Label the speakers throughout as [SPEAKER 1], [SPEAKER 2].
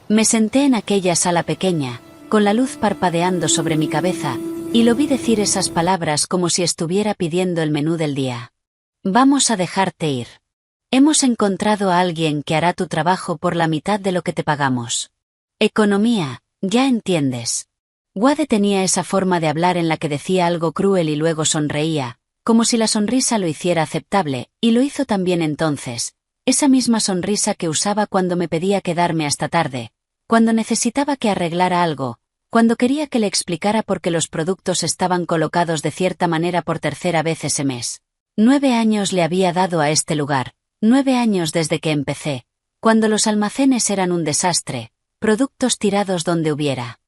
[SPEAKER 1] Me senté en aquella sala pequeña, con la luz parpadeando sobre mi cabeza, y lo vi decir esas palabras como si estuviera pidiendo el menú del día. Vamos a dejarte ir. Hemos encontrado a alguien que hará tu trabajo por la mitad de lo que te pagamos. Economía, ya entiendes. Wade tenía esa forma de hablar en la que decía algo cruel y luego sonreía, como si la sonrisa lo hiciera aceptable, y lo hizo también entonces. Esa misma sonrisa que usaba cuando me pedía quedarme hasta tarde, cuando necesitaba que arreglara algo, cuando quería que le explicara por qué los productos estaban colocados de cierta manera por tercera vez ese mes. 9 años le había dado a este lugar, 9 años desde que empecé, cuando los almacenes eran un desastre, productos tirados donde hubiera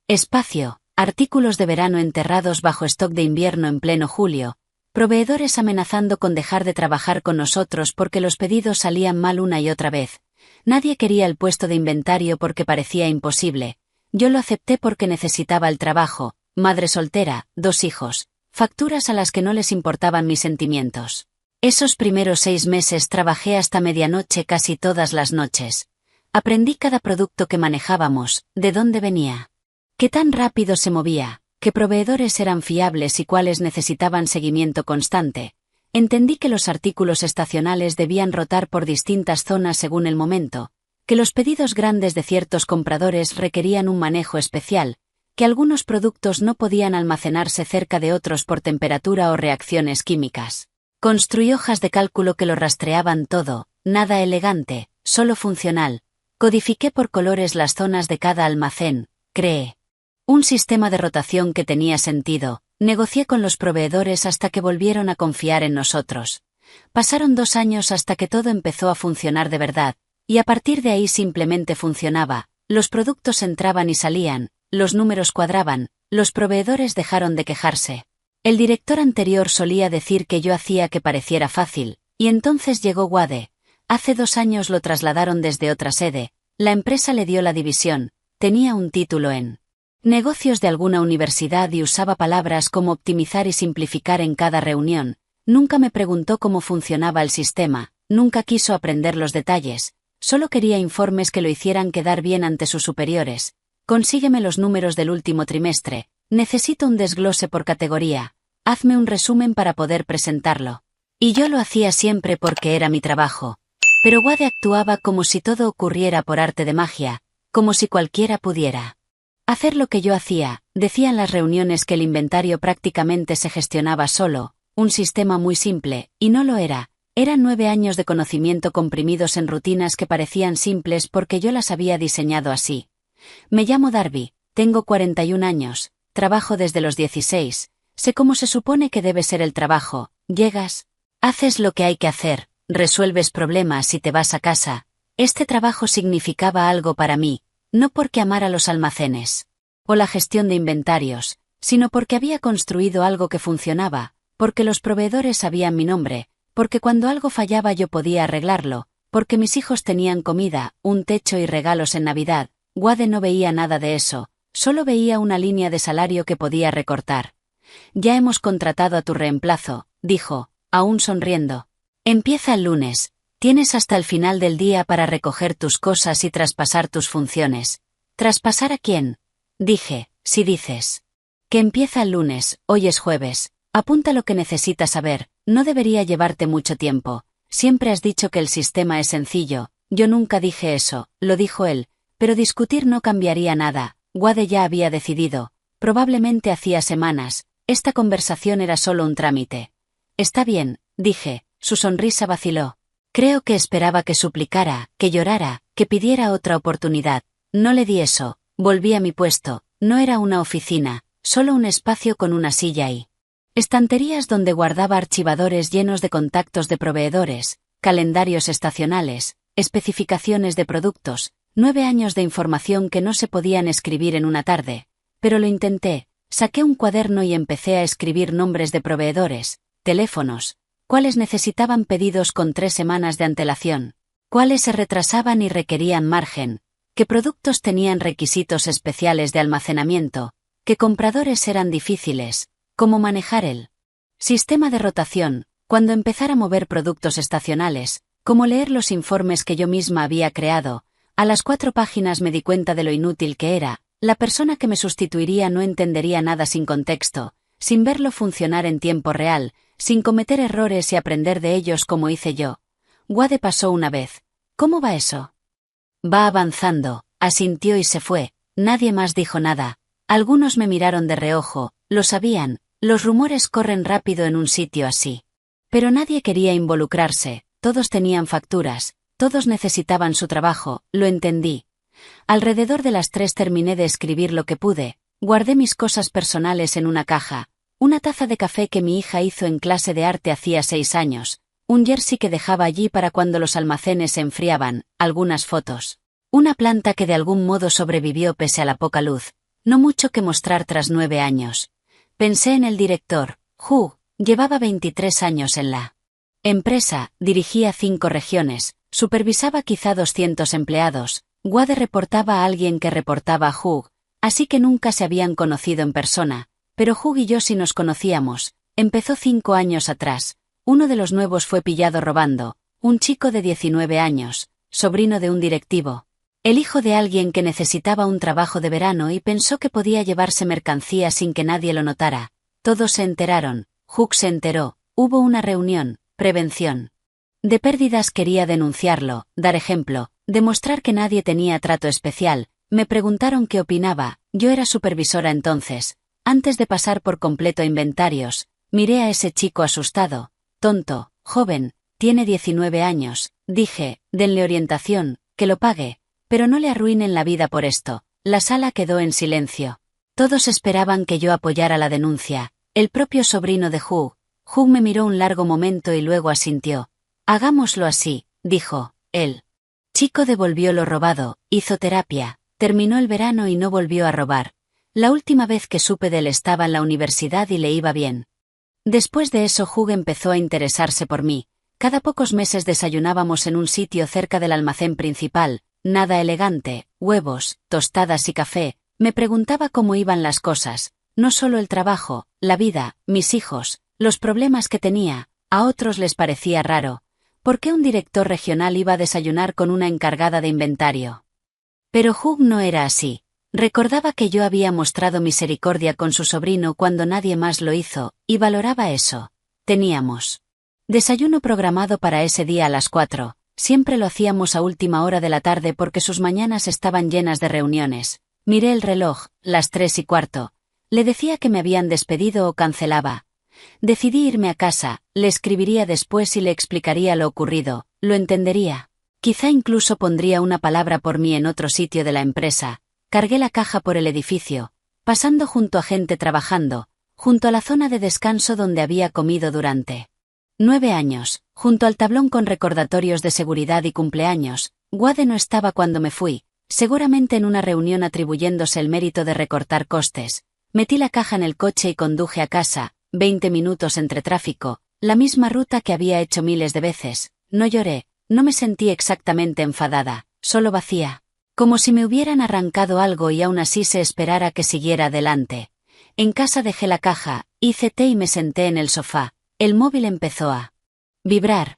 [SPEAKER 1] espacio, artículos de verano enterrados bajo stock de invierno en pleno julio, proveedores amenazando con dejar de trabajar con nosotros porque los pedidos salían mal una y otra vez. Nadie quería el puesto de inventario porque parecía imposible. Yo lo acepté porque necesitaba el trabajo, madre soltera, 2 hijos, facturas a las que no les importaban mis sentimientos. Esos primeros 6 meses trabajé hasta medianoche casi todas las noches. Aprendí cada producto que manejábamos, de dónde venía, qué tan rápido se movía, qué proveedores eran fiables y cuáles necesitaban seguimiento constante. Entendí que los artículos estacionales debían rotar por distintas zonas según el momento, que los pedidos grandes de ciertos compradores requerían un manejo especial, que algunos productos no podían almacenarse cerca de otros por temperatura o reacciones químicas. Construí hojas de cálculo que lo rastreaban todo, nada elegante, solo funcional. Codifiqué por colores las zonas de cada almacén, creé un sistema de rotación que tenía sentido, negocié con los proveedores hasta que volvieron a confiar en nosotros. Pasaron 2 años hasta que todo empezó a funcionar de verdad, y a partir de ahí simplemente funcionaba, los productos entraban y salían, los números cuadraban, los proveedores dejaron de quejarse. El director anterior solía decir que yo hacía que pareciera fácil, y entonces llegó Wade. Hace 2 años lo trasladaron desde otra sede, la empresa le dio la división, tenía un título en negocios de alguna universidad y usaba palabras como optimizar y simplificar en cada reunión. Nunca me preguntó cómo funcionaba el sistema, nunca quiso aprender los detalles, solo quería informes que lo hicieran quedar bien ante sus superiores. Consígueme los números del último trimestre, necesito un desglose por categoría, hazme un resumen para poder presentarlo. Y yo lo hacía siempre porque era mi trabajo. Pero Wade actuaba como si todo ocurriera por arte de magia, como si cualquiera pudiera hacer lo que yo hacía. Decían las reuniones que el inventario prácticamente se gestionaba solo, un sistema muy simple, y no lo era. Eran 9 años de conocimiento comprimidos en rutinas que parecían simples porque yo las había diseñado así. Me llamo Darby, tengo 41 años, trabajo desde los 16, sé cómo se supone que debe ser el trabajo, llegas, haces lo que hay que hacer, resuelves problemas y te vas a casa. Este trabajo significaba algo para mí, no porque amara los almacenes o la gestión de inventarios, sino porque había construido algo que funcionaba, porque los proveedores sabían mi nombre, porque cuando algo fallaba yo podía arreglarlo, porque mis hijos tenían comida, un techo y regalos en Navidad. Wade no veía nada de eso, solo veía una línea de salario que podía recortar. Ya hemos contratado a tu reemplazo, dijo, aún sonriendo. Empieza el lunes. Tienes hasta el final del día para recoger tus cosas y traspasar tus funciones. ¿Traspasar a quién? Dije, si dices que empieza el lunes, hoy es jueves, apunta lo que necesitas saber, no debería llevarte mucho tiempo. Siempre has dicho que el sistema es sencillo, yo nunca dije eso, lo dijo él, pero discutir no cambiaría nada. Wade ya había decidido, probablemente hacía semanas, esta conversación era solo un trámite. Está bien, dije, su sonrisa vaciló. Creo que esperaba que suplicara, que llorara, que pidiera otra oportunidad. No le di eso, volví a mi puesto, no era una oficina, solo un espacio con una silla y estanterías donde guardaba archivadores llenos de contactos de proveedores, calendarios estacionales, especificaciones de productos, 9 años de información que no se podían escribir en una tarde. Pero lo intenté, saqué un cuaderno y empecé a escribir nombres de proveedores, teléfonos, cuáles necesitaban pedidos con 3 semanas de antelación, cuáles se retrasaban y requerían margen, qué productos tenían requisitos especiales de almacenamiento, qué compradores eran difíciles, cómo manejar el sistema de rotación, cuando empezar a mover productos estacionales, cómo leer los informes que yo misma había creado, A las 4 páginas me di cuenta de lo inútil que era. La persona que me sustituiría no entendería nada sin contexto, sin verlo funcionar en tiempo real, sin cometer errores y aprender de ellos como hice yo. Wade pasó una vez. ¿Cómo va eso? Va avanzando, asintió y se fue. Nadie más dijo nada. Algunos me miraron de reojo, lo sabían, los rumores corren rápido en un sitio así. Pero nadie quería involucrarse, todos tenían facturas, todos necesitaban su trabajo, lo entendí. Alrededor de las 3 terminé de escribir lo que pude, guardé mis cosas personales en una caja, una taza de café que mi hija hizo en clase de arte hacía 6 años, un jersey que dejaba allí para cuando los almacenes se enfriaban, algunas fotos. Una planta que de algún modo sobrevivió pese a la poca luz, no mucho que mostrar tras 9 años. Pensé en el director, Hugh, llevaba 23 años en la empresa, dirigía 5 regiones, supervisaba quizá 200 empleados. Wade reportaba a alguien que reportaba a Hugh, así que nunca se habían conocido en persona, pero Hugh y yo sí nos conocíamos. Empezó 5 años atrás. Uno de los nuevos fue pillado robando, un chico de 19 años, sobrino de un directivo. El hijo de alguien que necesitaba un trabajo de verano y pensó que podía llevarse mercancía sin que nadie lo notara. Todos se enteraron, Hugh se enteró, hubo una reunión, prevención de pérdidas, quería denunciarlo, dar ejemplo, demostrar que nadie tenía trato especial. Me preguntaron qué opinaba, yo era supervisora entonces. Antes de pasar por completo a inventarios, miré a ese chico asustado, tonto, joven, tiene 19 años, dije, denle orientación, que lo pague, pero no le arruinen la vida por esto. La sala quedó en silencio. Todos esperaban que yo apoyara la denuncia, el propio sobrino de Hugh. Hugh me miró un largo momento y luego asintió. Hagámoslo así, dijo, él. Chico devolvió lo robado, hizo terapia, terminó el verano y no volvió a robar. La última vez que supe de él estaba en la universidad y le iba bien. Después de eso Hugh empezó a interesarse por mí. Cada pocos meses desayunábamos en un sitio cerca del almacén principal, nada elegante, huevos, tostadas y café. Me preguntaba cómo iban las cosas, no solo el trabajo, la vida, mis hijos, los problemas que tenía. A otros les parecía raro. ¿Por qué un director regional iba a desayunar con una encargada de inventario? Pero Hugh no era así. Recordaba que yo había mostrado misericordia con su sobrino cuando nadie más lo hizo, y valoraba eso. Teníamos desayuno programado para ese día a las 4. Siempre lo hacíamos a última hora de la tarde porque sus mañanas estaban llenas de reuniones. Miré el reloj, las 3:15. Le decía que me habían despedido o cancelaba. Decidí irme a casa, le escribiría después y le explicaría lo ocurrido, lo entendería. Quizá incluso pondría una palabra por mí en otro sitio de la empresa. Cargué la caja por el edificio, pasando junto a gente trabajando, junto a la zona de descanso donde había comido durante 9 años, junto al tablón con recordatorios de seguridad y cumpleaños. Wade no estaba cuando me fui, seguramente en una reunión atribuyéndose el mérito de recortar costes. Metí la caja en el coche y conduje a casa. 20 minutos entre tráfico, la misma ruta que había hecho miles de veces. No lloré, no me sentí exactamente enfadada, solo vacía. Como si me hubieran arrancado algo y aún así se esperara que siguiera adelante. En casa dejé la caja, hice té y me senté en el sofá. El móvil empezó a vibrar.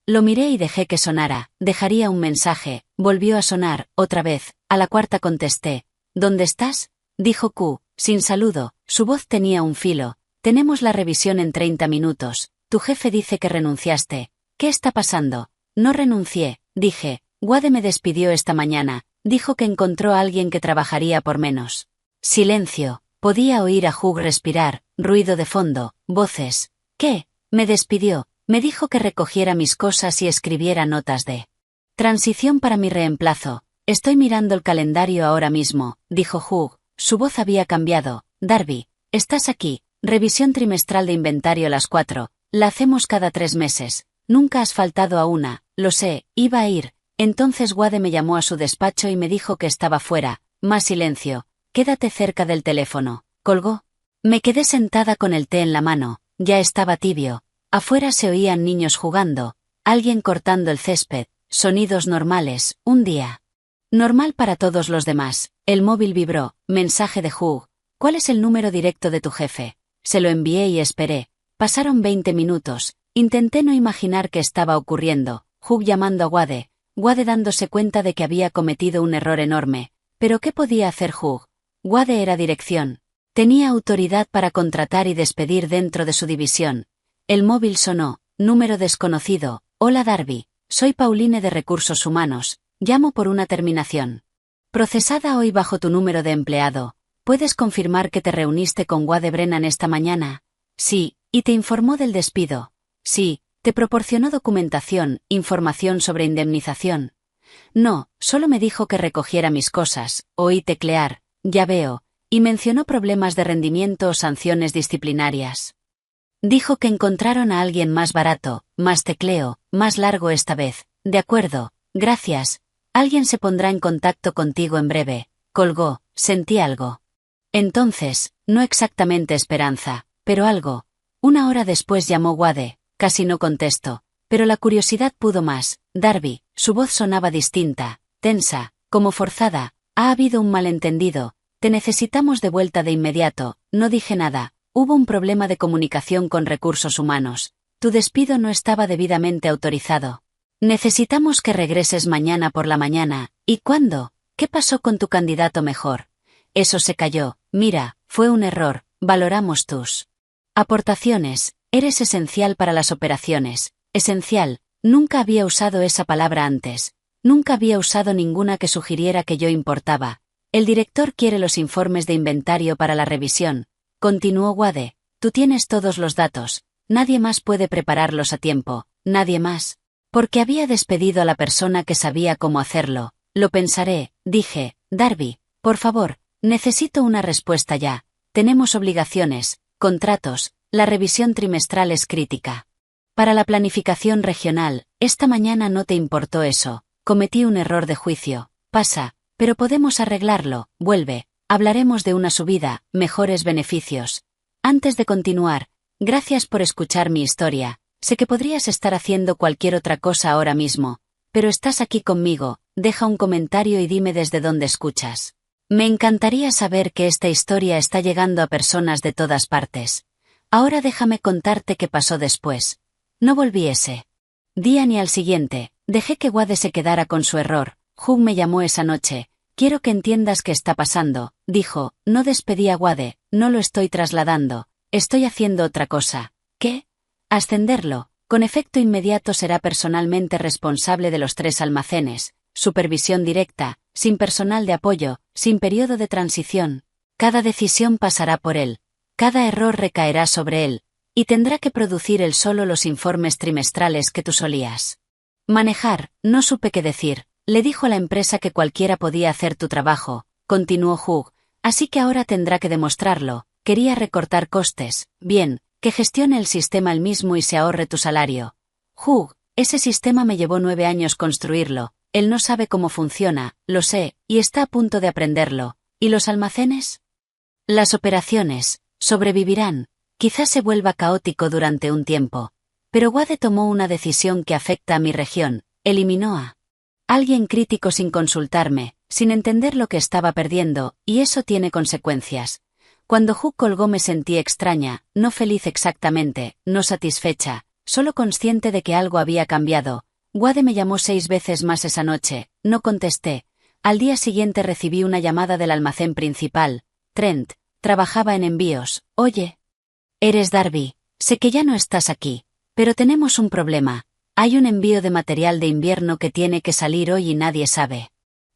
[SPEAKER 1] Lo miré y dejé que sonara. Dejaría un mensaje. Volvió a sonar, otra vez. A la 4 contesté. ¿Dónde estás? Dijo sin saludo. Su voz tenía un filo. Tenemos la revisión en 30 minutos. Tu jefe dice que renunciaste. ¿Qué está pasando? No renuncié, dije. Wade me despidió esta mañana. Dijo que encontró a alguien que trabajaría por menos. Silencio. Podía oír a Hugh respirar, ruido de fondo, voces. ¿Qué? Me despidió. Me dijo que recogiera mis cosas y escribiera notas de transición para mi reemplazo. Estoy mirando el calendario ahora mismo, dijo Hugh. Su voz había cambiado. Darby, estás aquí. Revisión trimestral de inventario a las 4. La hacemos cada 3 meses. Nunca has faltado a una, lo sé, iba a ir. Entonces Wade me llamó a su despacho y me dijo que estaba fuera. Más silencio. Quédate cerca del teléfono. Colgó. Me quedé sentada con el té en la mano. Ya estaba tibio. Afuera se oían niños jugando, alguien cortando el césped, sonidos normales, un día normal para todos los demás. El móvil vibró. Mensaje de Hugh. ¿Cuál es el número directo de tu jefe? Se lo envié y esperé. Pasaron 20 minutos. Intenté no imaginar qué estaba ocurriendo. Hugh llamando a Wade. Wade dándose cuenta de que había cometido un error enorme. ¿Pero qué podía hacer Hugh? Wade era dirección. Tenía autoridad para contratar y despedir dentro de su división. El móvil sonó. Número desconocido. Hola Darby, soy Pauline de Recursos Humanos. Llamo por una terminación procesada hoy bajo tu número de empleado. ¿Puedes confirmar que te reuniste con Wade Brennan esta mañana? Sí, y te informó del despido. Sí, te proporcionó documentación, información sobre indemnización. No, solo me dijo que recogiera mis cosas, oí teclear, ya veo, y mencionó problemas de rendimiento o sanciones disciplinarias. Dijo que encontraron a alguien más barato, más tecleo, más largo esta vez. De acuerdo, gracias. Alguien se pondrá en contacto contigo en breve. Colgó, sentí algo. Entonces, no exactamente esperanza, pero algo. Una hora después llamó Wade, casi no contestó, pero la curiosidad pudo más. Darby, su voz sonaba distinta, tensa, como forzada. Ha habido un malentendido, te necesitamos de vuelta de inmediato. No dije nada, hubo un problema de comunicación con Recursos Humanos. Tu despido no estaba debidamente autorizado. Necesitamos que regreses mañana por la mañana. ¿Y cuándo? ¿Qué pasó con tu candidato mejor? Eso se cayó. Mira, fue un error. Valoramos tus aportaciones. Eres esencial para las operaciones. Esencial. Nunca había usado esa palabra antes. Nunca había usado ninguna que sugiriera que yo importaba. El director quiere los informes de inventario para la revisión. Continuó Wade. Tú tienes todos los datos. Nadie más puede prepararlos a tiempo. Nadie más. Porque había despedido a la persona que sabía cómo hacerlo. Lo pensaré, dije. Darby, por favor, necesito una respuesta ya. Tenemos obligaciones, contratos, la revisión trimestral es crítica. Para la planificación regional, esta mañana no te importó eso. Cometí un error de juicio. Pasa, pero podemos arreglarlo. Vuelve. Hablaremos de una subida, mejores beneficios. Antes de continuar, gracias por escuchar mi historia. Sé que podrías estar haciendo cualquier otra cosa ahora mismo, pero estás aquí conmigo. Deja un comentario y dime desde dónde escuchas. Me encantaría saber que esta historia está llegando a personas de todas partes. Ahora déjame contarte qué pasó después. No volví ese día ni al siguiente. Dejé que Wade se quedara con su error. Hugh me llamó esa noche. Quiero que entiendas qué está pasando, dijo. No despedí a Wade, no lo estoy trasladando. Estoy haciendo otra cosa. ¿Qué? Ascenderlo. Con efecto inmediato será personalmente responsable de los 3 almacenes. Supervisión directa, sin personal de apoyo, sin periodo de transición. Cada decisión pasará por él. Cada error recaerá sobre él. Y tendrá que producir él solo los informes trimestrales que tú solías manejar. No supe qué decir. Le dijo a la empresa que cualquiera podía hacer tu trabajo, continuó Hugh. Así que ahora tendrá que demostrarlo. Quería recortar costes. Bien, que gestione el sistema él mismo y se ahorre tu salario. Hugh, ese sistema me llevó 9 años construirlo. Él no sabe cómo funciona, lo sé, y está a punto de aprenderlo. ¿Y los almacenes? Las operaciones sobrevivirán. Quizás se vuelva caótico durante un tiempo. Pero Wade tomó una decisión que afecta a mi región. Eliminó a alguien crítico sin consultarme, sin entender lo que estaba perdiendo, y eso tiene consecuencias. Cuando Hugh colgó me sentí extraña, no feliz exactamente, no satisfecha, solo consciente de que algo había cambiado. Wade me llamó 6 veces más esa noche, no contesté. Al día siguiente recibí una llamada del almacén principal. Trent, trabajaba en envíos. Oye. Eres Darby, sé que ya no estás aquí, pero tenemos un problema. Hay un envío de material de invierno que tiene que salir hoy y nadie sabe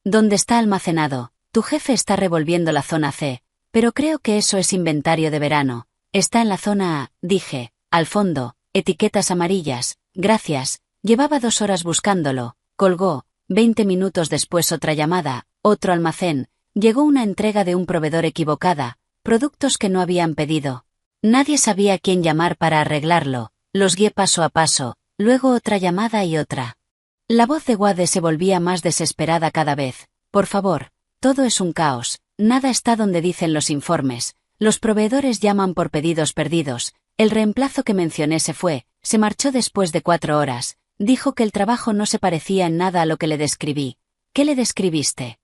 [SPEAKER 1] dónde está almacenado. Tu jefe está revolviendo la zona C, pero creo que eso es inventario de verano. Está en la zona A, dije, al fondo, etiquetas amarillas. Gracias. Llevaba 2 horas buscándolo. Colgó. 20 minutos después otra llamada, otro almacén. Llegó una entrega de un proveedor equivocada, productos que no habían pedido. Nadie sabía a quién llamar para arreglarlo. Los guié paso a paso, luego otra llamada y otra. La voz de Wade se volvía más desesperada cada vez. Por favor, todo es un caos. Nada está donde dicen los informes. Los proveedores llaman por pedidos perdidos. El reemplazo que mencioné se marchó después de 4 horas. Dijo que el trabajo no se parecía en nada a lo que le describí. ¿Qué le describiste?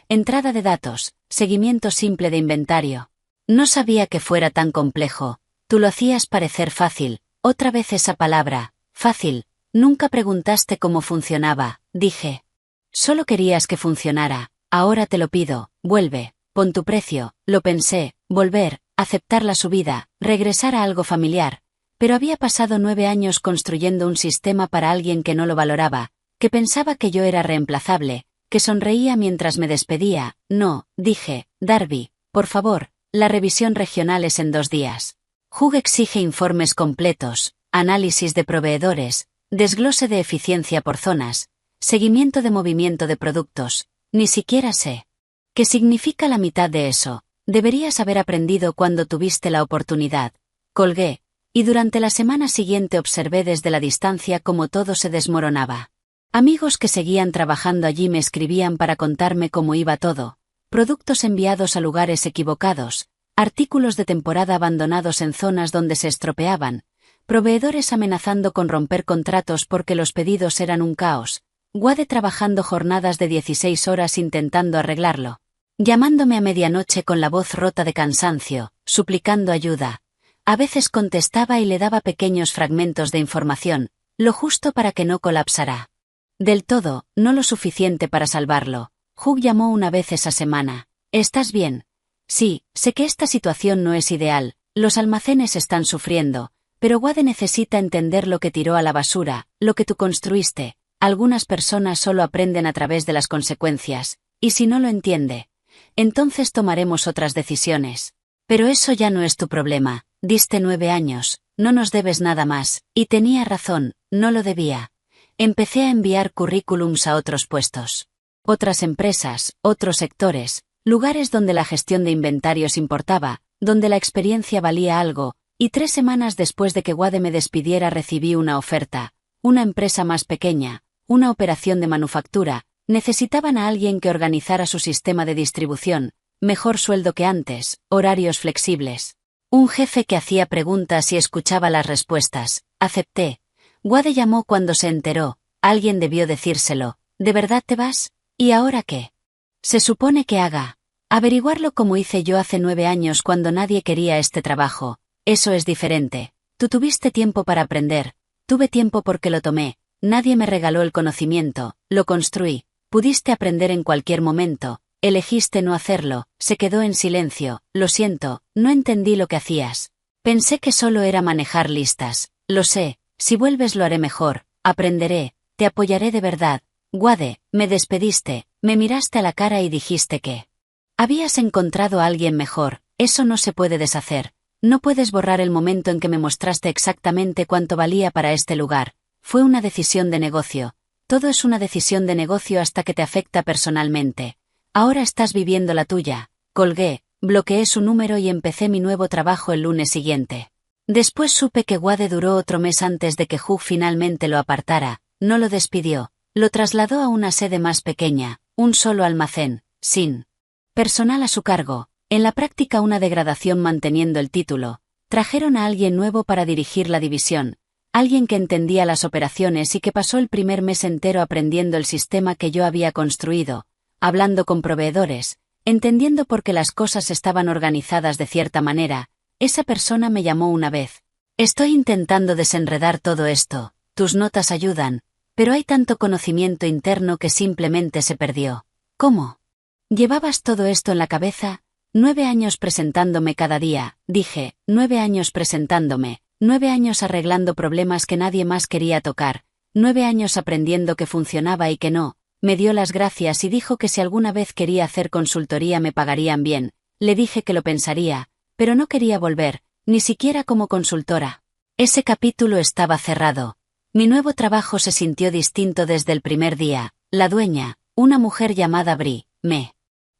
[SPEAKER 1] Entrada de datos, seguimiento simple de inventario. No sabía que fuera tan complejo. Tú lo hacías parecer fácil. Otra vez esa palabra, fácil. Nunca preguntaste cómo funcionaba, dije. Solo querías que funcionara. Ahora te lo pido, vuelve, pon tu precio. Lo pensé, volver, aceptar la subida, regresar a algo familiar. Pero había pasado 9 años construyendo un sistema para alguien que no lo valoraba, que pensaba que yo era reemplazable, que sonreía mientras me despedía. No, dije, Darby, por favor, la revisión regional es en 2 días. Hugh exige informes completos, análisis de proveedores, desglose de eficiencia por zonas, seguimiento de movimiento de productos. Ni siquiera sé qué significa la mitad de eso. Deberías haber aprendido cuando tuviste la oportunidad. Colgué, y durante la semana siguiente observé desde la distancia cómo todo se desmoronaba. Amigos que seguían trabajando allí me escribían para contarme cómo iba todo. Productos enviados a lugares equivocados, artículos de temporada abandonados en zonas donde se estropeaban, proveedores amenazando con romper contratos porque los pedidos eran un caos, Wade trabajando jornadas de 16 horas intentando arreglarlo, llamándome a medianoche con la voz rota de cansancio, suplicando ayuda. A veces contestaba y le daba pequeños fragmentos de información, lo justo para que no colapsara. Del todo, no lo suficiente para salvarlo. Hugh llamó una vez esa semana. ¿Estás bien? Sí, sé que esta situación no es ideal, los almacenes están sufriendo, pero Wade necesita entender lo que tiró a la basura, lo que tú construiste. Algunas personas solo aprenden a través de las consecuencias, y si no lo entiende, entonces tomaremos otras decisiones. Pero eso ya no es tu problema, diste 9 años, no nos debes nada más, y tenía razón, no lo debía. Empecé a enviar currículums a otros puestos. Otras empresas, otros sectores, lugares donde la gestión de inventarios importaba, donde la experiencia valía algo, y 3 semanas después de que Wade me despidiera recibí una oferta. Una empresa más pequeña, una operación de manufactura, necesitaban a alguien que organizara su sistema de distribución, mejor sueldo que antes, horarios flexibles. Un jefe que hacía preguntas y escuchaba las respuestas. Acepté. Wade llamó cuando se enteró, alguien debió decírselo. ¿De verdad te vas? ¿Y ahora qué? Se supone que haga. Averiguarlo como hice yo hace 9 años cuando nadie quería este trabajo. Eso es diferente. Tú tuviste tiempo para aprender. Tuve tiempo porque lo tomé. Nadie me regaló el conocimiento, lo construí. Pudiste aprender en cualquier momento. Elegiste no hacerlo. Se quedó en silencio. Lo siento, no entendí lo que hacías. Pensé que solo era manejar listas. Lo sé. Si vuelves lo haré mejor, aprenderé, te apoyaré de verdad. Wade, me despediste, me miraste a la cara y dijiste que habías encontrado a alguien mejor. Eso no se puede deshacer. No puedes borrar el momento en que me mostraste exactamente cuánto valía para este lugar. Fue una decisión de negocio. Todo es una decisión de negocio hasta que te afecta personalmente. Ahora estás viviendo la tuya. Colgué, bloqueé su número y empecé mi nuevo trabajo el lunes siguiente. Después supe que Wade duró otro mes antes de que Hugh finalmente lo apartara. No lo despidió, lo trasladó a una sede más pequeña, un solo almacén, sin personal a su cargo, en la práctica una degradación manteniendo el título. Trajeron a alguien nuevo para dirigir la división, alguien que entendía las operaciones y que pasó el primer mes entero aprendiendo el sistema que yo había construido, hablando con proveedores, entendiendo por qué las cosas estaban organizadas de cierta manera. Esa persona me llamó una vez. Estoy intentando desenredar todo esto, tus notas ayudan, pero hay tanto conocimiento interno que simplemente se perdió. ¿Cómo? ¿Llevabas todo esto en la cabeza? 9 años presentándome cada día, dije, 9 años presentándome, 9 años arreglando problemas que nadie más quería tocar, 9 años aprendiendo que funcionaba y que no. Me dio las gracias y dijo que si alguna vez quería hacer consultoría me pagarían bien. Le dije que lo pensaría, pero no quería volver, ni siquiera como consultora. Ese capítulo estaba cerrado. Mi nuevo trabajo se sintió distinto desde el primer día. La dueña, una mujer llamada Bri, me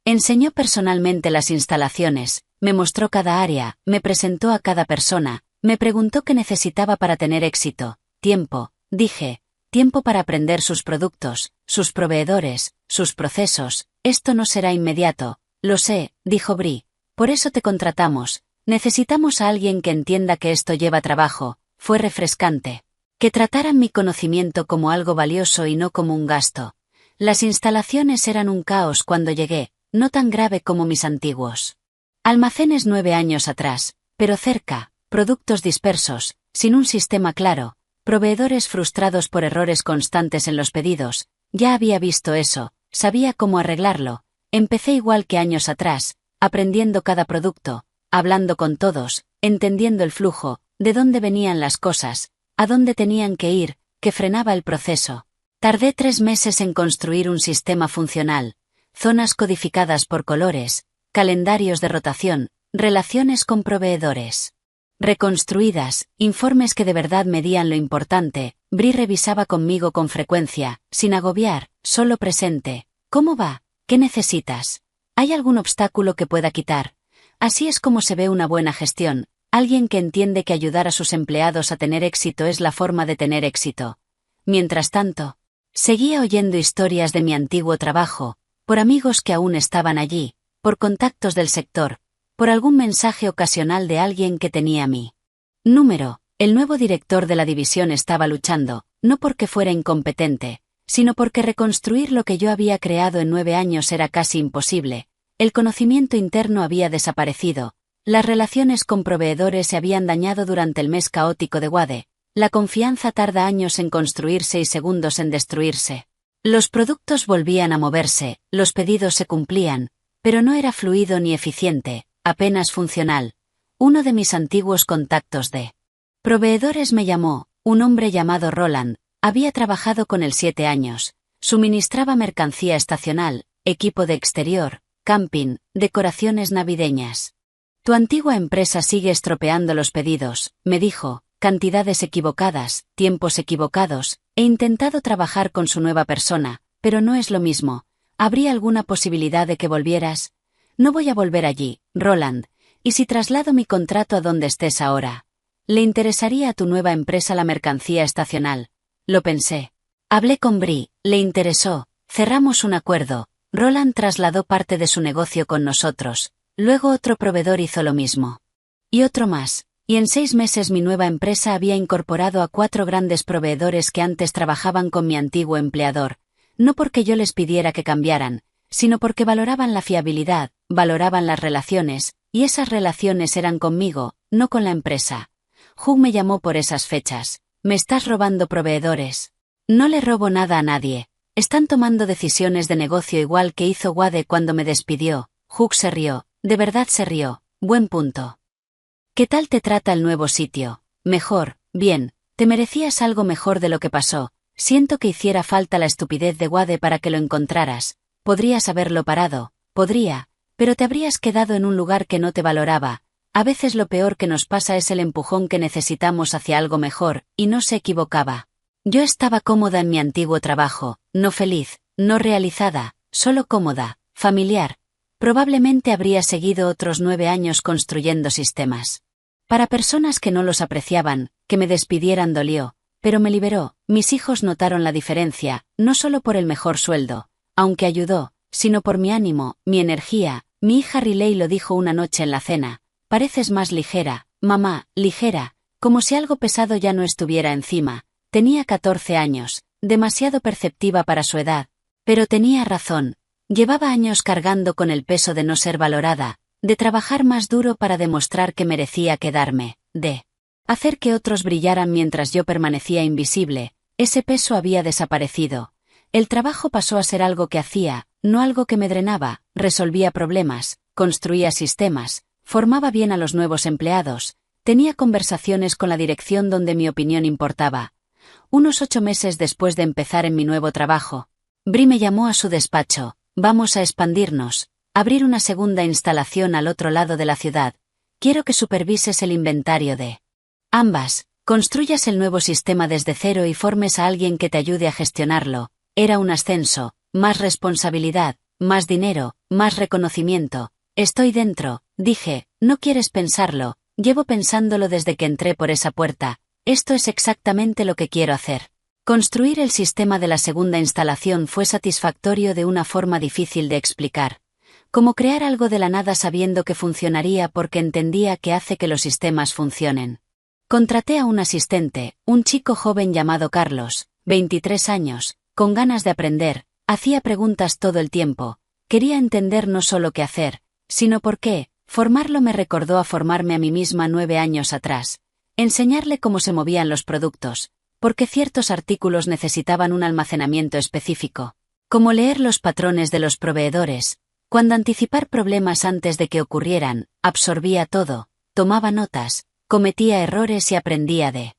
[SPEAKER 1] enseñó personalmente las instalaciones, me mostró cada área, me presentó a cada persona, me preguntó qué necesitaba para tener éxito. Tiempo, dije, tiempo para aprender sus productos, sus proveedores, sus procesos. Esto no será inmediato. Lo sé, dijo Bri. Por eso te contratamos. Necesitamos a alguien que entienda que esto lleva trabajo. Fue refrescante. Que trataran mi conocimiento como algo valioso y no como un gasto. Las instalaciones eran un caos cuando llegué, no tan grave como mis antiguos almacenes 9 años atrás, pero cerca, productos dispersos, sin un sistema claro. proveedores frustrados por errores constantes en los pedidos. Ya había visto eso, sabía cómo arreglarlo. Empecé igual que años atrás, aprendiendo cada producto, hablando con todos, entendiendo el flujo, de dónde venían las cosas, a dónde tenían que ir, que frenaba el proceso. Tardé 3 meses en construir un sistema funcional, zonas codificadas por colores, calendarios de rotación, relaciones con proveedores reconstruidas, informes que de verdad medían lo importante. Bri revisaba conmigo con frecuencia, sin agobiar, solo presente. ¿Cómo va? ¿Qué necesitas? ¿Hay algún obstáculo que pueda quitar? Así es como se ve una buena gestión, alguien que entiende que ayudar a sus empleados a tener éxito es la forma de tener éxito. Mientras tanto, seguía oyendo historias de mi antiguo trabajo, por amigos que aún estaban allí, por contactos del sector, por algún mensaje ocasional de alguien que tenía mi número. El nuevo director de la división estaba luchando, no porque fuera incompetente, sino porque reconstruir lo que yo había creado en 9 años era casi imposible. El conocimiento interno había desaparecido, las relaciones con proveedores se habían dañado durante el mes caótico de Wade, la confianza tarda años en construirse y segundos en destruirse. Los productos volvían a moverse, los pedidos se cumplían, pero no era fluido ni eficiente, apenas funcional. Uno de mis antiguos contactos de proveedores me llamó, un hombre llamado Roland, había trabajado con él 7 años, suministraba mercancía estacional, equipo de exterior, camping, decoraciones navideñas. Tu antigua empresa sigue estropeando los pedidos, me dijo, cantidades equivocadas, tiempos equivocados, he intentado trabajar con su nueva persona, pero no es lo mismo. ¿Habría alguna posibilidad de que volvieras? No voy a volver allí, Roland. ¿Y si traslado mi contrato a donde estés ahora? ¿Le interesaría a tu nueva empresa la mercancía estacional? Lo pensé. Hablé con Bri, le interesó, cerramos un acuerdo. Roland trasladó parte de su negocio con nosotros, luego otro proveedor hizo lo mismo. Y otro más, y en 6 meses mi nueva empresa había incorporado a 4 grandes proveedores que antes trabajaban con mi antiguo empleador, no porque yo les pidiera que cambiaran, sino porque valoraban la fiabilidad, valoraban las relaciones, y esas relaciones eran conmigo, no con la empresa. Hugh me llamó por esas fechas. Me estás robando proveedores. No le robo nada a nadie. Están tomando decisiones de negocio igual que hizo Wade cuando me despidió. Hugh se rió, de verdad se rió. Buen punto. ¿Qué tal te trata el nuevo sitio? Mejor, bien, te merecías algo mejor de lo que pasó. Siento que hiciera falta la estupidez de Wade para que lo encontraras. Podrías haberlo parado, podría, pero te habrías quedado en un lugar que no te valoraba. A veces lo peor que nos pasa es el empujón que necesitamos hacia algo mejor, y no se equivocaba. Yo estaba cómoda en mi antiguo trabajo, no feliz, no realizada, solo cómoda, familiar. Probablemente habría seguido otros 9 años construyendo sistemas. Para personas que no los apreciaban, que me despidieran dolió, pero me liberó. Mis hijos notaron la diferencia, no solo por el mejor sueldo, aunque ayudó, sino por mi ánimo, mi energía. Mi hija Riley lo dijo una noche en la cena. Pareces más ligera, mamá, ligera, como si algo pesado ya no estuviera encima. Tenía 14 años, demasiado perceptiva para su edad. Pero tenía razón. Llevaba años cargando con el peso de no ser valorada, de trabajar más duro para demostrar que merecía quedarme, de hacer que otros brillaran mientras yo permanecía invisible. Ese peso había desaparecido. El trabajo pasó a ser algo que hacía, no algo que me drenaba. Resolvía problemas, construía sistemas, formaba bien a los nuevos empleados, tenía conversaciones con la dirección donde mi opinión importaba. Unos 8 meses después de empezar en mi nuevo trabajo, Bri me llamó a su despacho. Vamos a expandirnos, abrir una segunda instalación al otro lado de la ciudad. Quiero que supervises el inventario de ambas, construyas el nuevo sistema desde cero y formes a alguien que te ayude a gestionarlo. Era un ascenso, más responsabilidad, más dinero, más reconocimiento. Estoy dentro, dije, no quieres pensarlo, llevo pensándolo desde que entré por esa puerta. Esto es exactamente lo que quiero hacer. Construir el sistema de la segunda instalación fue satisfactorio de una forma difícil de explicar. Como crear algo de la nada sabiendo que funcionaría porque entendía que hace que los sistemas funcionen. Contraté a un asistente, un chico joven llamado Carlos, 23 años, con ganas de aprender, hacía preguntas todo el tiempo, quería entender no solo qué hacer, sino por qué. Formarlo me recordó a formarme a mí misma 9 años atrás. Enseñarle cómo se movían los productos, porque ciertos artículos necesitaban un almacenamiento específico, como leer los patrones de los proveedores, cuando anticipar problemas antes de que ocurrieran, absorbía todo, tomaba notas, cometía errores y aprendía de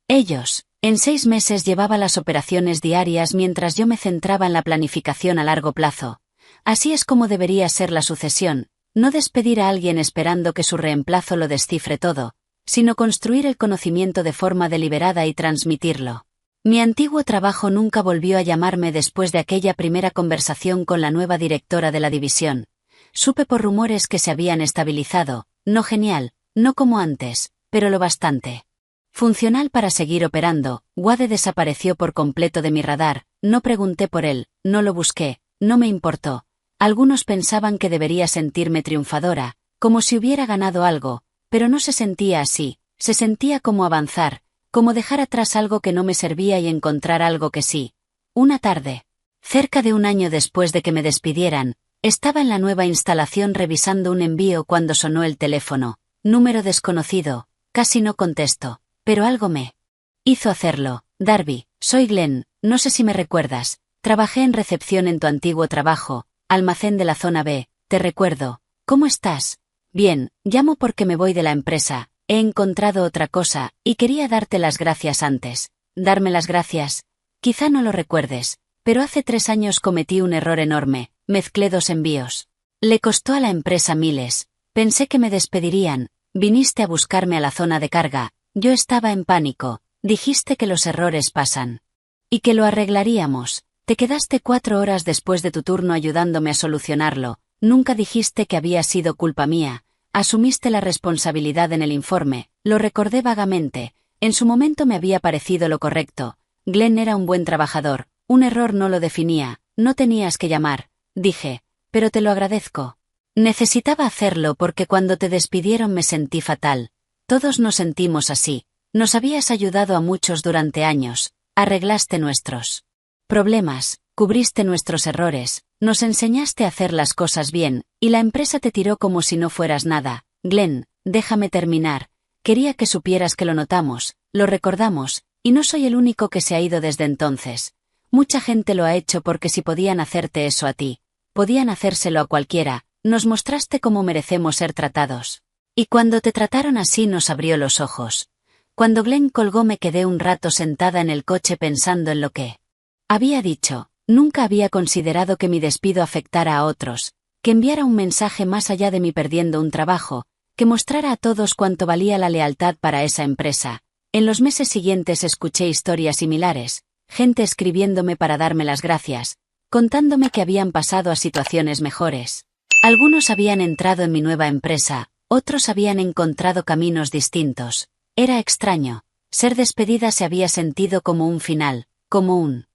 [SPEAKER 1] ellos. En 6 meses llevaba las operaciones diarias mientras yo me centraba en la planificación a largo plazo. Así es como debería ser la sucesión, no despedir a alguien esperando que su reemplazo lo descifre todo, sino construir el conocimiento de forma deliberada y transmitirlo. Mi antiguo trabajo nunca volvió a llamarme después de aquella primera conversación con la nueva directora de la división. Supe por rumores que se habían estabilizado, no genial, no como antes, pero lo bastante funcional para seguir operando. Wade desapareció por completo de mi radar, no pregunté por él, no lo busqué, no me importó. Algunos pensaban que debería sentirme triunfadora, como si hubiera ganado algo, pero no se sentía así, se sentía como avanzar, como dejar atrás algo que no me servía y encontrar algo que sí. Una tarde, cerca de 1 año después de que me despidieran, estaba en la nueva instalación revisando un envío cuando sonó el teléfono. Número desconocido, casi no contesto, pero algo me hizo hacerlo. Darby, soy Glenn, no sé si me recuerdas, trabajé en recepción en tu antiguo trabajo, almacén de la zona B, te recuerdo. ¿Cómo estás? Bien, llamo porque me voy de la empresa, he encontrado otra cosa, y quería darte las gracias antes. ¿Darme las gracias? Quizá no lo recuerdes, pero hace 3 años cometí un error enorme, mezclé 2 envíos. Le costó a la empresa miles, pensé que me despedirían, viniste a buscarme a la zona de carga, yo estaba en pánico, dijiste que los errores pasan. Y que lo arreglaríamos, te quedaste 4 horas después de tu turno ayudándome a solucionarlo, nunca dijiste que había sido culpa mía, asumiste la responsabilidad en el informe, lo recordé vagamente, en su momento me había parecido lo correcto, Glenn era un buen trabajador, un error no lo definía, no tenías que llamar, dije, pero te lo agradezco. Necesitaba hacerlo porque cuando te despidieron me sentí fatal. Todos nos sentimos así, nos habías ayudado a muchos durante años, arreglaste nuestros problemas, cubriste nuestros errores, nos enseñaste a hacer las cosas bien, y la empresa te tiró como si no fueras nada. Glenn, déjame terminar, quería que supieras que lo notamos, lo recordamos, y no soy el único que se ha ido desde entonces. Mucha gente lo ha hecho porque si podían hacerte eso a ti, podían hacérselo a cualquiera, nos mostraste cómo merecemos ser tratados. Y cuando te trataron así nos abrió los ojos. Cuando Glenn colgó me quedé un rato sentada en el coche pensando en lo que había dicho. Nunca había considerado que mi despido afectara a otros, que enviara un mensaje más allá de mí perdiendo un trabajo, que mostrara a todos cuánto valía la lealtad para esa empresa. En los meses siguientes escuché historias similares, gente escribiéndome para darme las gracias, contándome que habían pasado a situaciones mejores. Algunos habían entrado en mi nueva empresa, otros habían encontrado caminos distintos. Era extraño, ser despedida se había sentido como un final, como un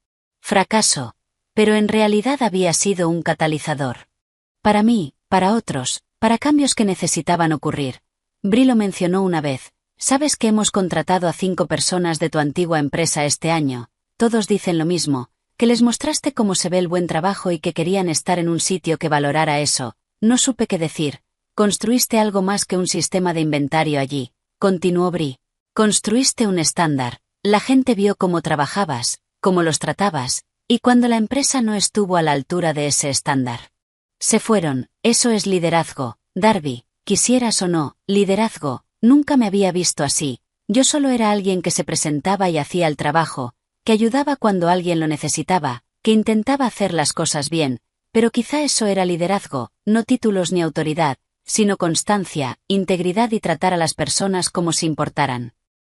[SPEAKER 1] fracaso, pero en realidad había sido un catalizador. Para mí, para otros, para cambios que necesitaban ocurrir. Bri lo mencionó una vez, sabes que hemos contratado a 5 personas de tu antigua empresa este año, todos dicen lo mismo, que les mostraste cómo se ve el buen trabajo y que querían estar en un sitio que valorara eso. No supe qué decir. Construiste algo más que un sistema de inventario allí, continuó Bri. Construiste un estándar, la gente vio cómo trabajabas, cómo los tratabas, y cuando la empresa no estuvo a la altura de ese estándar, se fueron. Eso es liderazgo, Darby, quisieras o no, liderazgo. Nunca me había visto así, yo solo era alguien que se presentaba y hacía el trabajo, que ayudaba cuando alguien lo necesitaba, que intentaba hacer las cosas bien, pero quizá eso era liderazgo, no títulos ni autoridad, sino constancia, integridad y tratar a las personas como si importaran.